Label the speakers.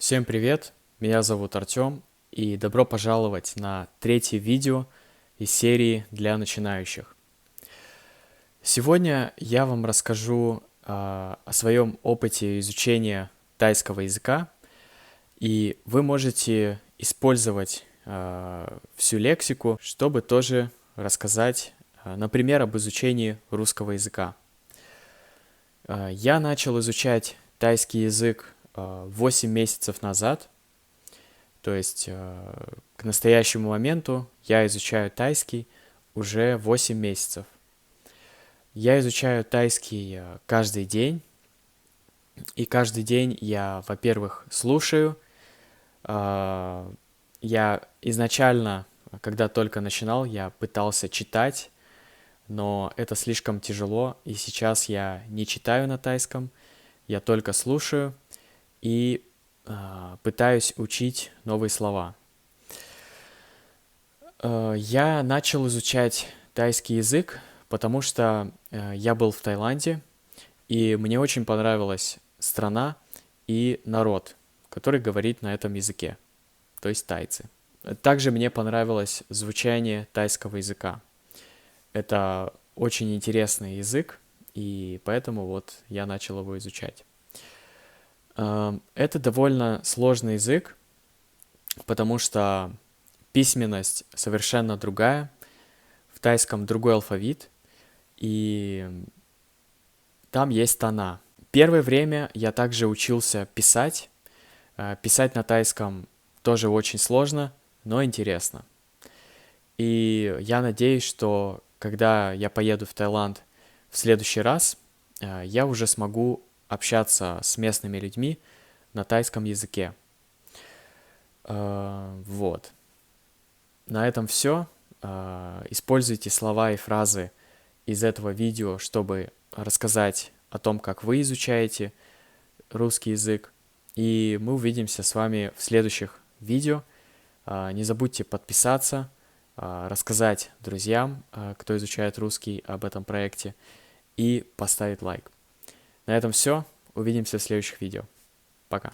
Speaker 1: Всем привет, меня зовут Артем, и добро пожаловать на третье видео из серии для начинающих. Сегодня я вам расскажу о своем опыте изучения тайского языка, и вы можете использовать всю лексику, чтобы тоже рассказать, например, об изучении русского языка. Я начал изучать тайский язык 8 месяцев назад, то есть к настоящему моменту я изучаю тайский уже 8 месяцев. Я изучаю тайский каждый день, и каждый день я, во-первых, слушаю. Я изначально, когда только начинал, я пытался читать, но это слишком тяжело, и сейчас я не читаю на тайском, я только слушаю и пытаюсь учить новые слова. Я начал изучать тайский язык, потому что я был в Таиланде, и мне очень понравилась страна и народ, который говорит на этом языке, то есть тайцы. Также мне понравилось звучание тайского языка. Это очень интересный язык, и поэтому вот я начал его изучать. Это довольно сложный язык, потому что письменность совершенно другая, в тайском другой алфавит, и там есть тона. Первое время я также учился писать. Писать на тайском тоже очень сложно, но интересно. И я надеюсь, что когда я поеду в Таиланд в следующий раз, я уже смогу общаться с местными людьми на тайском языке. Вот. На этом все. Используйте слова и фразы из этого видео, чтобы рассказать о том, как вы изучаете русский язык. И мы увидимся с вами в следующих видео. Не забудьте подписаться, рассказать друзьям, кто изучает русский, об этом проекте, и поставить лайк. На этом все. Увидимся в следующих видео. Пока.